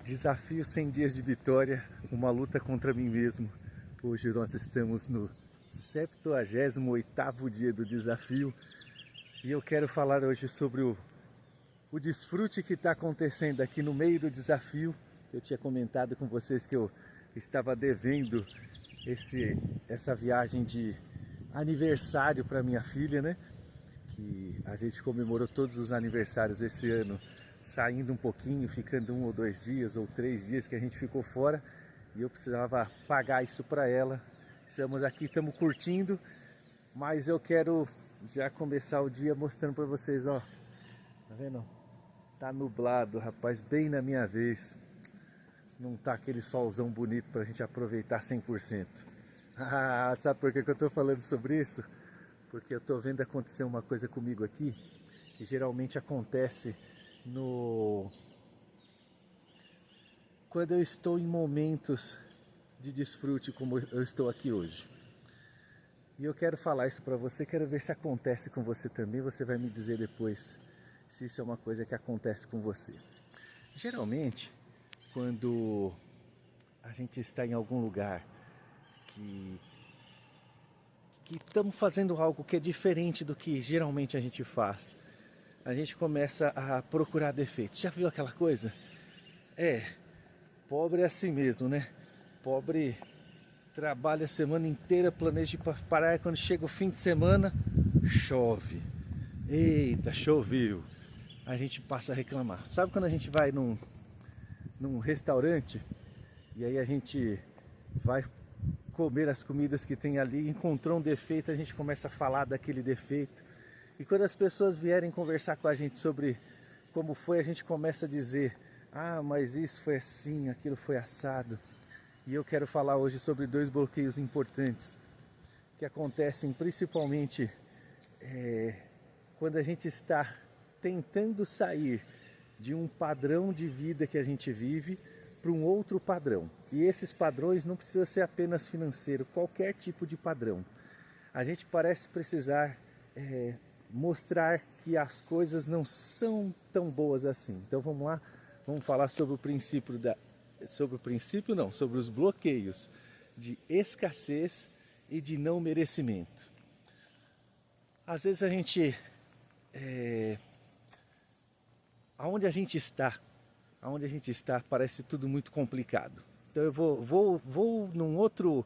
Desafio 100 dias de vitória, uma luta contra mim mesmo. Hoje nós estamos no 78º dia do desafio e eu quero falar hoje sobre o desfrute que está acontecendo aqui no meio do desafio. Eu tinha comentado com vocês que eu estava devendo essa viagem de aniversário para minha filha, né? Que a gente comemorou todos os aniversários esse ano, saindo um pouquinho, ficando 1 ou 2 dias ou 3 dias que a gente ficou fora e eu precisava pagar isso para ela. Estamos aqui, estamos curtindo, mas eu quero já começar o dia mostrando para vocês, ó, tá vendo? Tá nublado, rapaz, bem na minha vez. Não tá aquele solzão bonito pra gente aproveitar 100%. Ah, sabe por que eu tô falando sobre isso? Porque eu tô vendo acontecer uma coisa comigo aqui, que geralmente acontece quando eu estou em momentos de desfrute como eu estou aqui hoje. E eu quero falar isso para você, quero ver se acontece com você também, você vai me dizer depois se isso é uma coisa que acontece com você. Geralmente, quando a gente está em algum lugar que estamos fazendo algo que é diferente do que geralmente a gente faz, a gente começa a procurar defeitos. Já viu aquela coisa? Pobre é assim mesmo, né? Pobre trabalha a semana inteira, planeja ir para praia, quando chega o fim de semana, chove. Eita, choveu. A gente passa a reclamar. Sabe quando a gente vai num restaurante e aí a gente vai comer as comidas que tem ali, encontrou um defeito, a gente começa a falar daquele defeito. E quando as pessoas vierem conversar com a gente sobre como foi, a gente começa a dizer: ah, mas isso foi assim, aquilo foi assado. E eu quero falar hoje sobre 2 bloqueios importantes que acontecem principalmente quando a gente está tentando sair de um padrão de vida que a gente vive para um outro padrão. E esses padrões não precisam ser apenas financeiro, qualquer tipo de padrão. A gente parece precisar mostrar que as coisas não são tão boas assim. Então vamos lá, vamos falar sobre o princípio sobre os bloqueios de escassez e de não merecimento. Às vezes a gente, aonde a gente está parece tudo muito complicado. Então eu vou num outro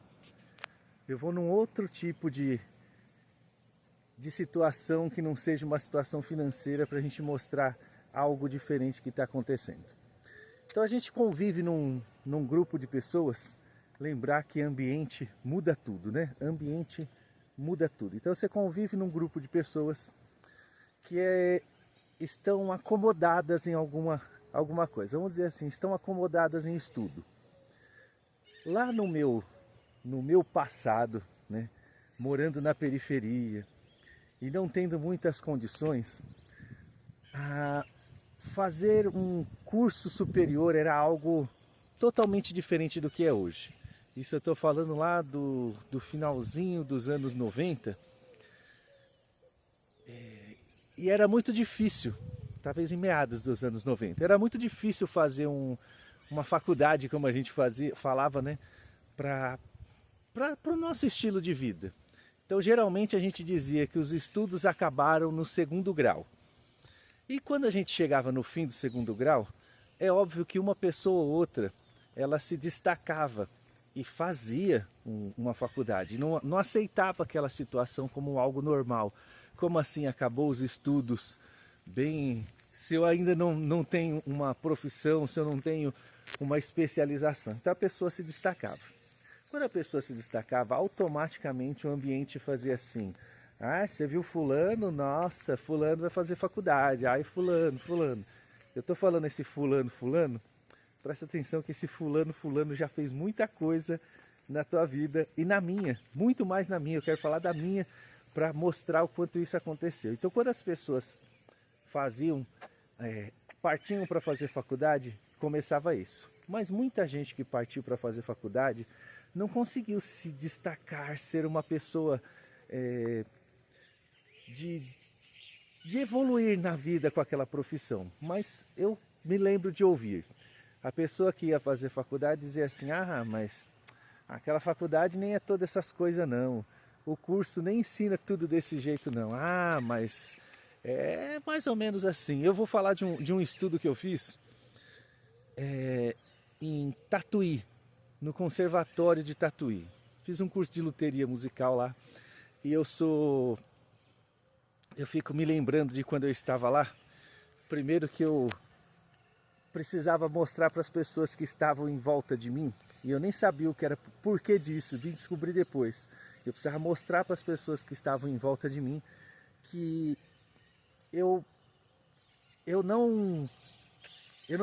tipo de situação que não seja uma situação financeira para a gente mostrar algo diferente que está acontecendo. Então a gente convive num grupo de pessoas, lembrar que ambiente muda tudo, né? Ambiente muda tudo. Então você convive num grupo de pessoas que estão acomodadas em alguma coisa. Vamos dizer assim, estão acomodadas em estudo. Lá no meu passado, né? Morando na periferia e não tendo muitas condições, fazer um curso superior era algo totalmente diferente do que é hoje. Isso eu estou falando lá do finalzinho dos anos 90. E era muito difícil, talvez em meados dos anos 90, era muito difícil fazer uma faculdade, como a gente falava, né, para o nosso estilo de vida. Então geralmente a gente dizia que os estudos acabaram no 2º grau. E quando a gente chegava no fim do 2º grau, é óbvio que uma pessoa ou outra, ela se destacava e fazia uma faculdade, não aceitava aquela situação como algo normal. Como assim acabou os estudos? Bem, se eu ainda não tenho uma profissão, se eu não tenho uma especialização. Então a pessoa se destacava. Quando a pessoa se destacava, automaticamente o ambiente fazia assim: ah, você viu fulano? Nossa, fulano vai fazer faculdade. Ai, fulano. Eu tô falando esse fulano, presta atenção que esse fulano já fez muita coisa na tua vida e na minha, muito mais na minha. Eu quero falar da minha para mostrar o quanto isso aconteceu. Então quando as pessoas partiam para fazer faculdade, começava isso. Mas muita gente que partiu para fazer faculdade não conseguiu se destacar, ser uma pessoa de evoluir na vida com aquela profissão. Mas eu me lembro de ouvir: A pessoa que ia fazer faculdade dizia assim, ah, mas aquela faculdade nem é todas essas coisas não. O curso nem ensina tudo desse jeito não. Ah, mas é mais ou menos assim. Eu vou falar de um estudo que eu fiz em Tatuí, no Conservatório de Tatuí. Fiz um curso de luteria musical lá e eu fico me lembrando de quando eu estava lá. Primeiro que eu precisava mostrar para as pessoas que estavam em volta de mim, e eu nem sabia o que era, porquê disso, vim descobrir depois. Eu precisava mostrar para as pessoas que estavam em volta de mim que eu não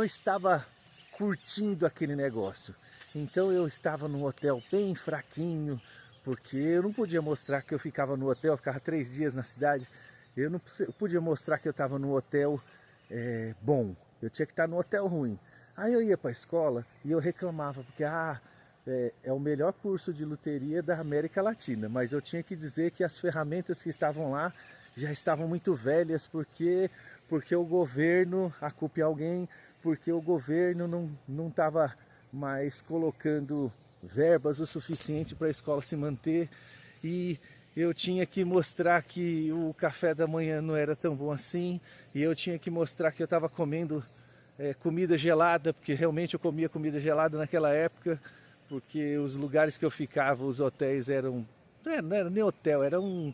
estava curtindo aquele negócio. Então eu estava num hotel bem fraquinho, porque eu não podia mostrar que eu ficava no hotel, eu ficava 3 dias na cidade. Eu não podia mostrar que eu estava num hotel bom, eu tinha que estar no hotel ruim. Aí eu ia para a escola e eu reclamava, porque é o melhor curso de luteria da América Latina, mas eu tinha que dizer que as ferramentas que estavam lá já estavam muito velhas, porque o governo, a culpa é alguém, porque o governo não estava mais colocando verbas o suficiente para a escola se manter, e eu tinha que mostrar que o café da manhã não era tão bom assim, e eu tinha que mostrar que eu estava comendo comida gelada, porque realmente eu comia comida gelada naquela época, porque os lugares que eu ficava, os hotéis eram, não era nem hotel, era um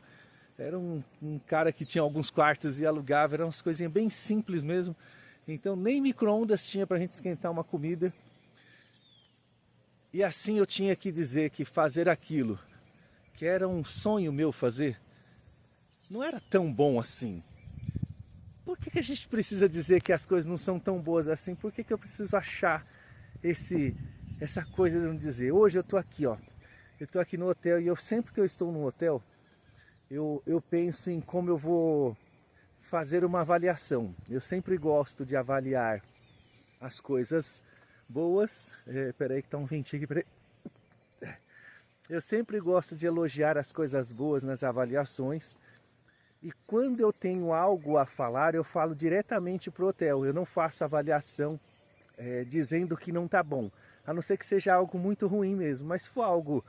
cara que tinha alguns quartos e alugava, eram umas coisinhas bem simples mesmo, então nem micro-ondas tinha para a gente esquentar uma comida. E assim eu tinha que dizer que fazer aquilo, que era um sonho meu fazer, não era tão bom assim. Por que a gente precisa dizer que as coisas não são tão boas assim? Por que eu preciso achar essa coisa de não dizer? Hoje eu estou aqui, ó. Eu estou aqui no hotel e sempre que eu estou no hotel, eu penso em como eu vou fazer uma avaliação. Eu sempre gosto de avaliar as coisas boas. Peraí que tá um ventinho aqui, peraí. Eu sempre gosto de elogiar as coisas boas nas avaliações. E quando eu tenho algo a falar, eu falo diretamente para o hotel. Eu não faço avaliação dizendo que não está bom. A não ser que seja algo muito ruim mesmo. Mas se for algo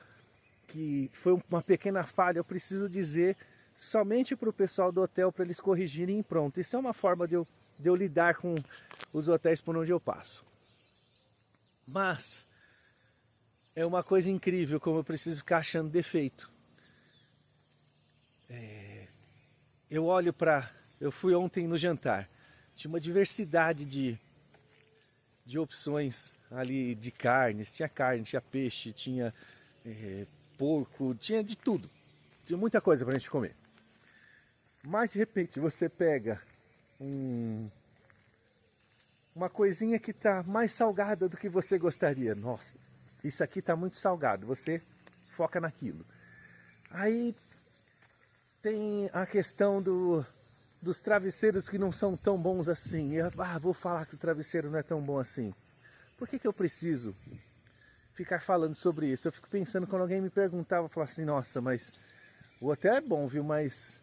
que foi uma pequena falha, eu preciso dizer somente para o pessoal do hotel para eles corrigirem e pronto. Isso é uma forma de eu lidar com os hotéis por onde eu passo. Mas é uma coisa incrível como eu preciso ficar achando defeito. Eu olho para... Eu fui ontem no jantar. Tinha uma diversidade de opções ali de carnes. Tinha carne, tinha peixe, tinha porco, tinha de tudo. Tinha muita coisa para a gente comer. Mas de repente você pega uma coisinha que está mais salgada do que você gostaria. Nossa, isso aqui está muito salgado. Você foca naquilo. Aí tem a questão dos travesseiros que não são tão bons assim. Vou falar que o travesseiro não é tão bom assim. Por que eu preciso ficar falando sobre isso? Eu fico pensando quando alguém me perguntava, eu falava assim, nossa, mas o hotel é bom, viu? Mas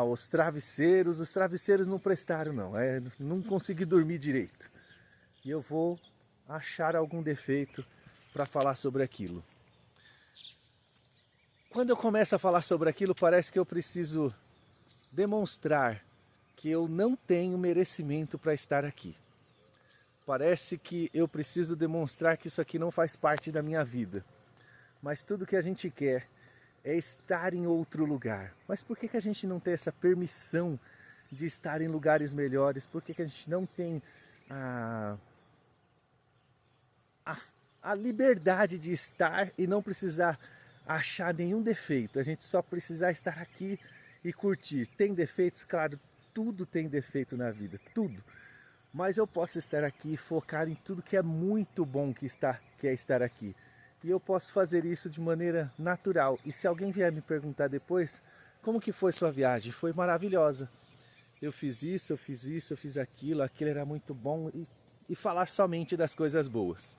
os travesseiros não prestaram não. Não consegui dormir direito. E eu vou achar algum defeito para falar sobre aquilo. Quando eu começo a falar sobre aquilo, parece que eu preciso demonstrar que eu não tenho merecimento para estar aqui. Parece que eu preciso demonstrar que isso aqui não faz parte da minha vida. Mas tudo que a gente quer é estar em outro lugar. Mas por que a gente não tem essa permissão de estar em lugares melhores? Por que a gente não tem a liberdade de estar e não precisar achar nenhum defeito? A gente só precisar estar aqui e curtir. Tem defeitos? Claro, tudo tem defeito na vida, tudo. Mas eu posso estar aqui e focar em tudo que é muito bom que é estar aqui. E eu posso fazer isso de maneira natural. E se alguém vier me perguntar depois, como que foi sua viagem? Foi maravilhosa. Eu fiz isso, eu fiz aquilo era muito bom. E falar somente das coisas boas.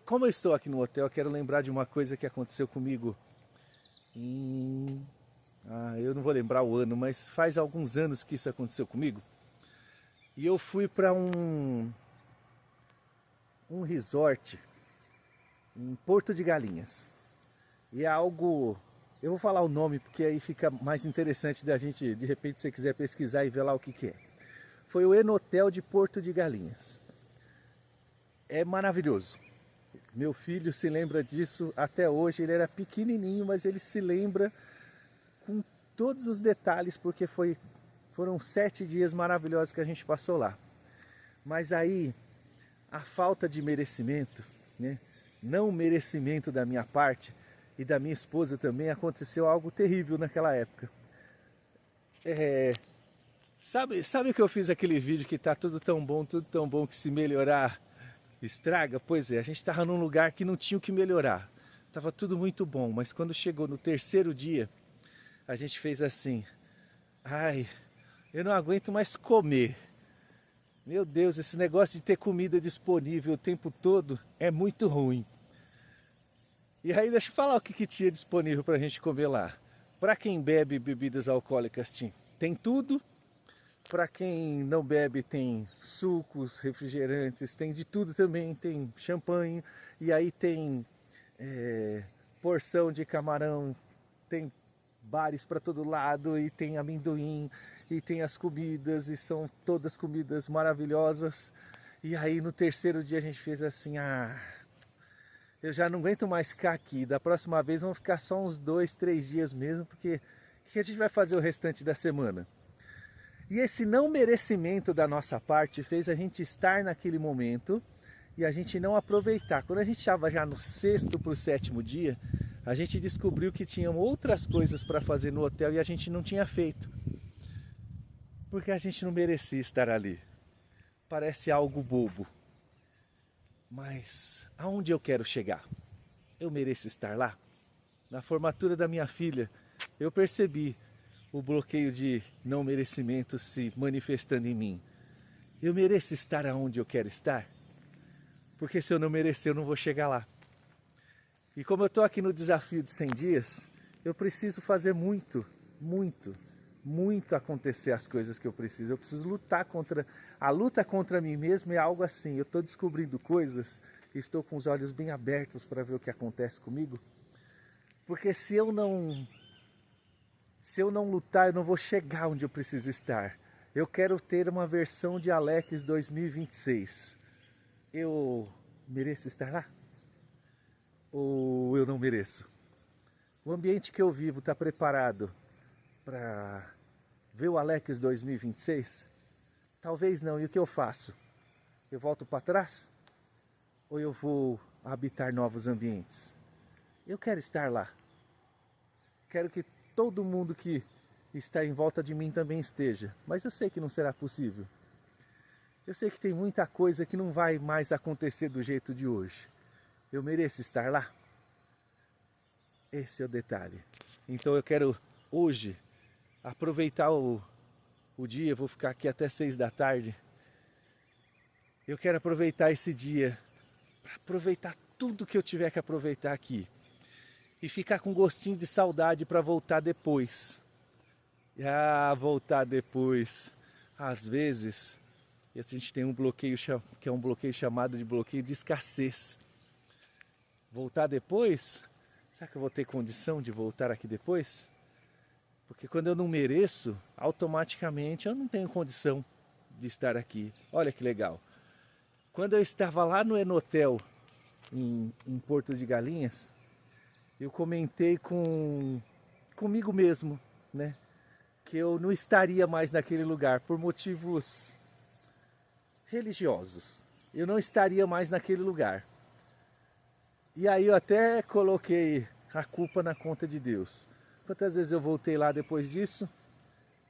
Como eu estou aqui no hotel, eu quero lembrar de uma coisa que aconteceu comigo eu não vou lembrar o ano, mas faz alguns anos que isso aconteceu comigo. E eu fui para um resort em Porto de Galinhas. E é algo, eu vou falar o nome porque aí fica mais interessante da gente, de repente, se você quiser pesquisar e ver lá o que é. Foi o Enotel de Porto de Galinhas. É maravilhoso. Meu filho se lembra disso até hoje. Ele era pequenininho, mas ele se lembra com todos os detalhes, porque foram 7 dias maravilhosos que a gente passou lá. Mas aí, a falta de merecimento, né? Não merecimento da minha parte e da minha esposa também, aconteceu algo terrível naquela época. Sabe que eu fiz aquele vídeo que tá tudo tão bom que se melhorar estraga? Pois é, a gente estava num lugar que não tinha o que melhorar. Tava tudo muito bom, mas quando chegou no 3º dia, a gente fez assim: ai, eu não aguento mais comer. Meu Deus, esse negócio de ter comida disponível o tempo todo é muito ruim. E aí deixa eu falar o que tinha disponível para a gente comer lá. Para quem bebe bebidas alcoólicas tem tudo. Para quem não bebe tem sucos, refrigerantes, tem de tudo também. Tem champanhe e aí tem porção de camarão, tem bares para todo lado e tem amendoim e tem as comidas e são todas comidas maravilhosas. E aí no 3º dia a gente fez assim: eu já não aguento mais ficar aqui, da próxima vez vamos ficar só uns 2, 3 dias mesmo, porque o que a gente vai fazer o restante da semana? E esse não merecimento da nossa parte fez a gente estar naquele momento e a gente não aproveitar. Quando a gente estava já no 6º para o 7º dia, a gente descobriu que tinham outras coisas para fazer no hotel e a gente não tinha feito. Porque a gente não merecia estar ali. Parece algo bobo. Mas aonde eu quero chegar? Eu mereço estar lá? Na formatura da minha filha, eu percebi o bloqueio de não merecimento se manifestando em mim. Eu mereço estar aonde eu quero estar? Porque se eu não merecer, eu não vou chegar lá. E como eu estou aqui no desafio de 100 dias, eu preciso fazer muito acontecer as coisas que eu preciso. Eu preciso lutar contra... A luta contra mim mesmo é algo assim. Eu estou descobrindo coisas, estou com os olhos bem abertos para ver o que acontece comigo. Porque se eu não lutar, eu não vou chegar onde eu preciso estar. Eu quero ter uma versão de Alex 2026. Eu mereço estar lá? Ou eu não mereço? O ambiente que eu vivo está preparado para ver o Alex 2026? Talvez não. E o que eu faço? Eu volto para trás? Ou eu vou habitar novos ambientes? Eu quero estar lá. Quero que todo mundo que está em volta de mim também esteja. Mas eu sei que não será possível. Eu sei que tem muita coisa que não vai mais acontecer do jeito de hoje. Eu mereço estar lá? Esse é o detalhe. Então eu quero hoje aproveitar o dia, eu vou ficar aqui até 6 da tarde. Eu quero aproveitar esse dia, para aproveitar tudo que eu tiver que aproveitar aqui. E ficar com gostinho de saudade para voltar depois. Voltar depois. Às vezes, a gente tem um bloqueio, que é um bloqueio chamado de bloqueio de escassez. Voltar depois? Será que eu vou ter condição de voltar aqui depois? Porque quando eu não mereço, automaticamente eu não tenho condição de estar aqui. Olha que legal. Quando eu estava lá no Enotel, em Porto de Galinhas, eu comentei comigo mesmo, né? Que eu não estaria mais naquele lugar por motivos religiosos. Eu não estaria mais naquele lugar. E aí eu até coloquei a culpa na conta de Deus. Quantas vezes eu voltei lá depois disso?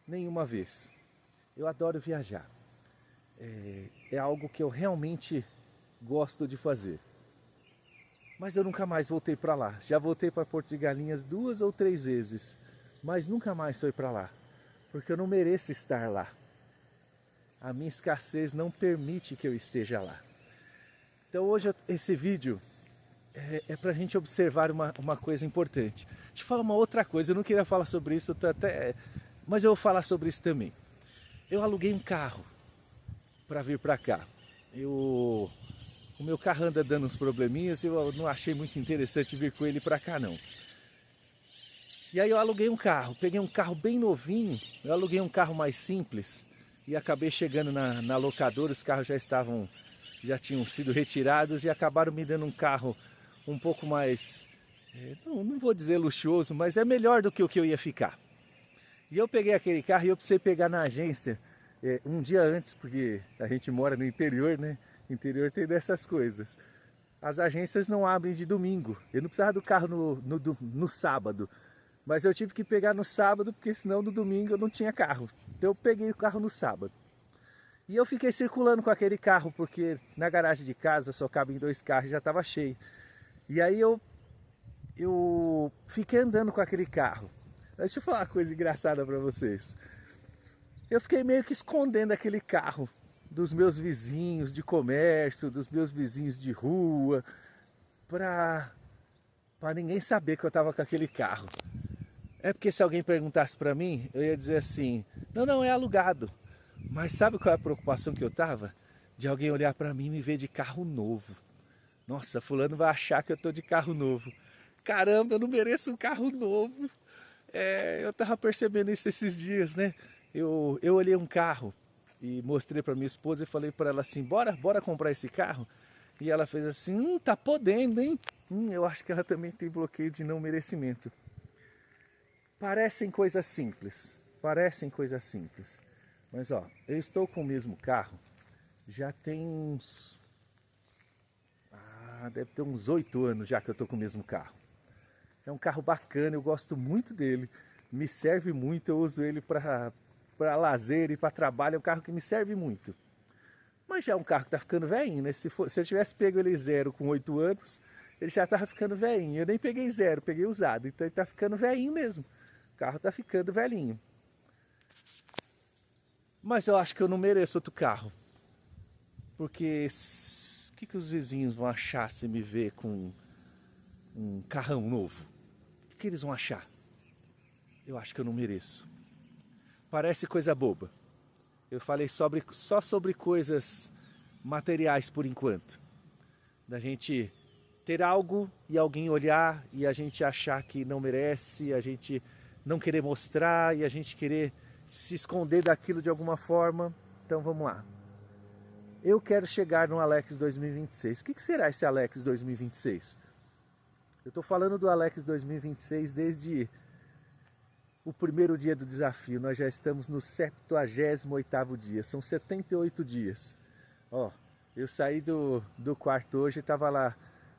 Nenhuma vez. Eu adoro viajar. É algo que eu realmente gosto de fazer. Mas eu nunca mais voltei para lá. Já voltei para Porto de Galinhas 2 ou 3 vezes. Mas nunca mais fui para lá. Porque eu não mereço estar lá. A minha escassez não permite que eu esteja lá. Então hoje esse vídeo é para a gente observar uma coisa importante. Deixa eu falar uma outra coisa, eu não queria falar sobre isso, mas eu vou falar sobre isso também. Eu aluguei um carro para vir para cá. Eu o meu carro anda dando uns probleminhas, eu não achei muito interessante vir com ele para cá não. E aí eu aluguei um carro, peguei um carro bem novinho, eu aluguei um carro mais simples e acabei chegando na locadora, os carros já tinham sido retirados e acabaram me dando um carro um pouco mais, não vou dizer luxuoso, mas é melhor do que o que eu ia ficar. E eu peguei aquele carro e eu precisei pegar na agência um dia antes, porque a gente mora no interior, né? Interior tem dessas coisas. As agências não abrem de domingo. Eu não precisava do carro no sábado, mas eu tive que pegar no sábado, porque senão no domingo eu não tinha carro. Então eu peguei o carro no sábado. E eu fiquei circulando com aquele carro, porque na garagem de casa só cabem 2 carros e já estava cheio. E aí eu fiquei andando com aquele carro. Deixa eu falar uma coisa engraçada para vocês. Eu fiquei meio que escondendo aquele carro dos meus vizinhos de comércio, dos meus vizinhos de rua, para ninguém saber que eu estava com aquele carro. É porque se alguém perguntasse para mim, eu ia dizer assim, não, é alugado. Mas sabe qual é a preocupação que eu tava? De alguém olhar para mim e me ver de carro novo. Nossa, fulano vai achar que eu tô de carro novo. Caramba, eu não mereço um carro novo. Eu tava percebendo isso esses dias, né? Eu olhei um carro e mostrei para minha esposa e falei para ela assim, bora comprar esse carro? E ela fez assim, tá podendo, hein? Eu acho que ela também tem bloqueio de não merecimento. Parecem coisas simples, mas ó, eu estou com o mesmo carro já tem deve ter uns 8 anos já que eu estou com o mesmo carro. É um carro bacana, eu gosto muito dele, me serve muito, eu uso ele para lazer e para trabalho, é um carro que me serve muito. Mas já é um carro que está ficando velhinho, né? Se eu tivesse pego ele zero com 8 anos, ele já estava ficando velhinho. Eu nem peguei zero, peguei usado, então ele está ficando velhinho mesmo. O carro está ficando velhinho. Mas eu acho que eu não mereço outro carro. Porque o que os vizinhos vão achar se me ver com um carrão novo? O que eles vão achar? Eu acho que eu não mereço. Parece coisa boba. Eu falei só sobre coisas materiais por enquanto. Da gente ter algo e alguém olhar e a gente achar que não merece, a gente não querer mostrar e a gente querer se esconder daquilo de alguma forma. Então vamos lá. Eu quero chegar no Alex 2026. O que será esse Alex 2026? Eu estou falando do Alex 2026 desde o primeiro dia do desafio. Nós já estamos no 78º dia. São 78 dias. Ó, eu saí do quarto hoje e estava lá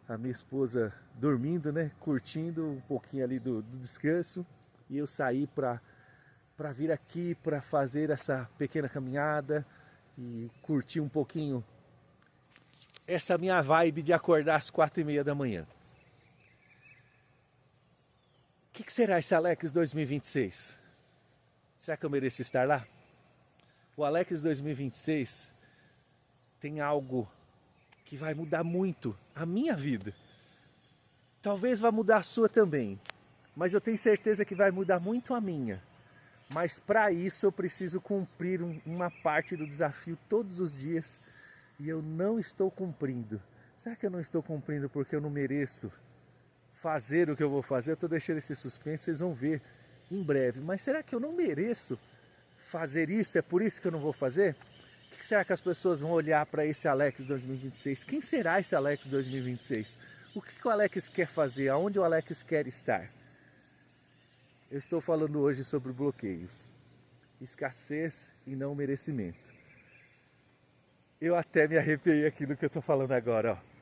a minha esposa dormindo, né? Curtindo um pouquinho ali do descanso. E eu saí para vir aqui, para fazer essa pequena caminhada e curtir um pouquinho essa minha vibe de acordar às 4h30 da manhã. O que será esse Alex 2026? Será que eu mereço estar lá? O Alex 2026 tem algo que vai mudar muito a minha vida. Talvez vá mudar a sua também, mas eu tenho certeza que vai mudar muito a minha. Mas para isso eu preciso cumprir uma parte do desafio todos os dias e eu não estou cumprindo. Será que eu não estou cumprindo porque eu não mereço fazer o que eu vou fazer? Eu estou deixando esse suspense, vocês vão ver em breve. Mas será que eu não mereço fazer isso? É por isso que eu não vou fazer? O que será que as pessoas vão olhar para esse Alex 2026? Quem será esse Alex 2026? O que o Alex quer fazer? Aonde o Alex quer estar? Eu estou falando hoje sobre bloqueios, escassez e não merecimento. Eu até me arrepiei aqui no que eu estou falando agora, ó.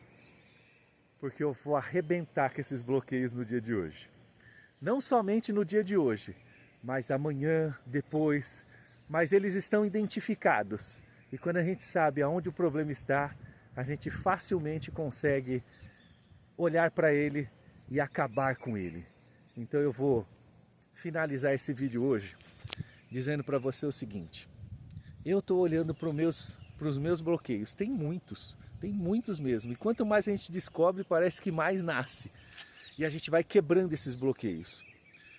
Porque eu vou arrebentar com esses bloqueios no dia de hoje. Não somente no dia de hoje, mas amanhã, depois. Mas eles estão identificados. E quando a gente sabe aonde o problema está, a gente facilmente consegue olhar para ele e acabar com ele. Então eu vou finalizar esse vídeo hoje dizendo para você o seguinte: eu estou olhando para os meus bloqueios, tem muitos mesmo, e quanto mais a gente descobre, parece que mais nasce, e a gente vai quebrando esses bloqueios,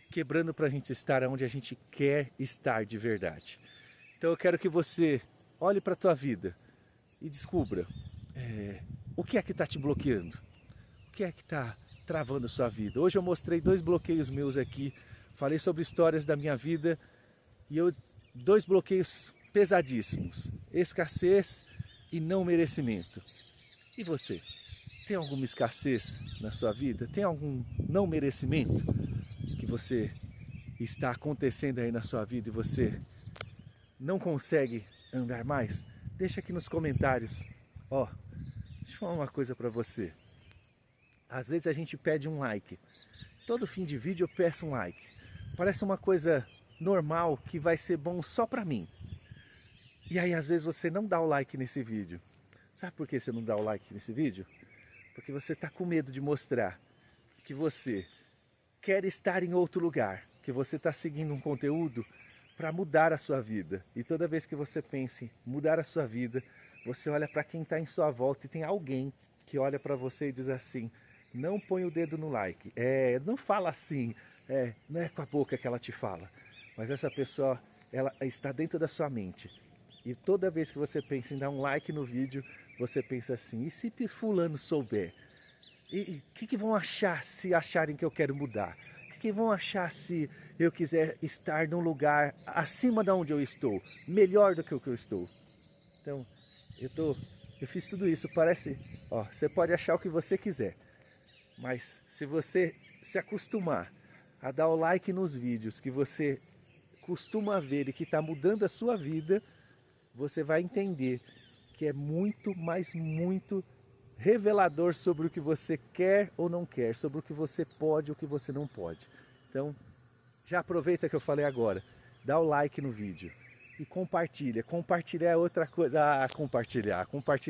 quebrando para a gente estar onde a gente quer estar de verdade. Então eu quero que você olhe para a tua vida e descubra O que é que está te bloqueando? O que é que está travando a sua vida? Hoje eu mostrei 2 bloqueios meus aqui, falei sobre histórias da minha vida e 2 bloqueios pesadíssimos: escassez e não merecimento. E você? Tem alguma escassez na sua vida? Tem algum não merecimento que você está acontecendo aí na sua vida e você não consegue andar mais? Deixa aqui nos comentários. Ó, deixa eu falar uma coisa para você. Às vezes a gente pede um like. Todo fim de vídeo eu peço um like. Parece uma coisa normal que vai ser bom só para mim. E aí às vezes você não dá o like nesse vídeo. Sabe por que você não dá o like nesse vídeo? Porque você está com medo de mostrar que você quer estar em outro lugar, que você está seguindo um conteúdo para mudar a sua vida. E toda vez que você pensa em mudar a sua vida, você olha para quem está em sua volta e tem alguém que olha para você e diz assim: não põe o dedo no like. Não fala assim, não é com a boca que ela te fala, mas essa pessoa, ela está dentro da sua mente. E toda vez que você pensa em dar um like no vídeo, você pensa assim: e se fulano souber? E o que vão achar se acharem que eu quero mudar? O que vão achar se eu quiser estar num lugar acima de onde eu estou, melhor do que o que eu estou? Então, eu fiz tudo isso, parece, ó, você pode achar o que você quiser, mas se você se acostumar a dar o like nos vídeos que você costuma ver e que está mudando a sua vida, você vai entender que é muito, mas muito revelador sobre o que você quer ou não quer, sobre o que você pode ou o que você não pode. Então, já aproveita que eu falei agora, dá o like no vídeo e compartilha. Compartilhar é outra coisa. Compartilhar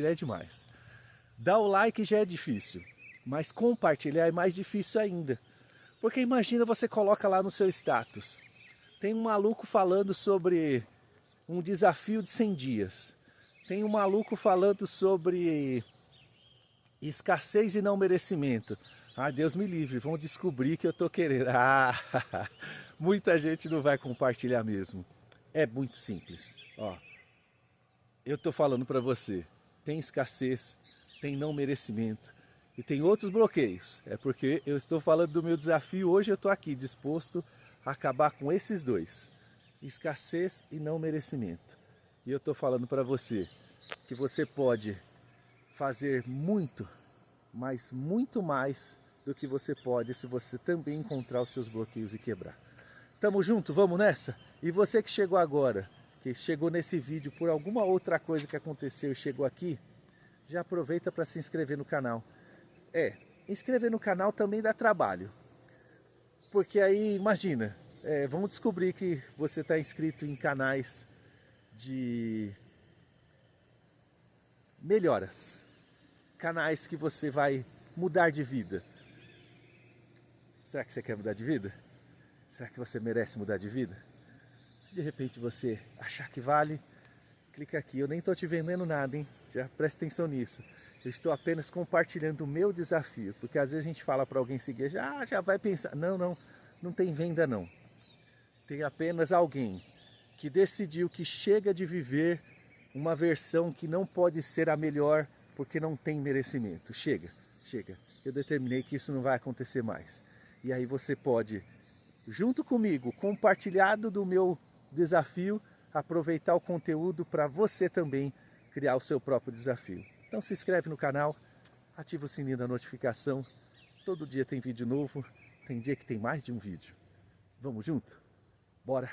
é demais. Dar o like já é difícil, mas compartilhar é mais difícil ainda. Porque imagina, você coloca lá no seu status, tem um maluco falando sobre um desafio de 100 dias. Tem um maluco falando sobre escassez e não merecimento. Ah, Deus me livre, vão descobrir que eu tô querendo. Muita gente não vai compartilhar mesmo. É muito simples. Ó, eu tô falando para você, tem escassez, tem não merecimento e tem outros bloqueios. É porque eu estou falando do meu desafio. Hoje eu tô aqui disposto a acabar com esses 2. Escassez e não merecimento. E eu tô falando para você que você pode fazer muito, mas muito mais do que você pode se você também encontrar os seus bloqueios e quebrar. Tamo junto, vamos nessa? E você que chegou agora, que chegou nesse vídeo por alguma outra coisa que aconteceu e chegou aqui, já aproveita para se inscrever no canal. Inscrever no canal também dá trabalho, porque aí imagina, vamos descobrir que você está inscrito em canais de melhoras, canais que você vai mudar de vida. Será que você quer mudar de vida? Será que você merece mudar de vida? Se de repente você achar que vale, clica aqui. Eu nem estou te vendendo nada, hein? Já presta atenção nisso. Eu estou apenas compartilhando o meu desafio, porque às vezes a gente fala para alguém seguir, já vai pensar, não tem venda não. Tem apenas alguém que decidiu que chega de viver uma versão que não pode ser a melhor porque não tem merecimento. Chega. Eu determinei que isso não vai acontecer mais. E aí você pode, junto comigo, compartilhado do meu desafio, aproveitar o conteúdo para você também criar o seu próprio desafio. Então se inscreve no canal, ativa o sininho da notificação. Todo dia tem vídeo novo, tem dia que tem mais de um vídeo. Vamos junto? Bora!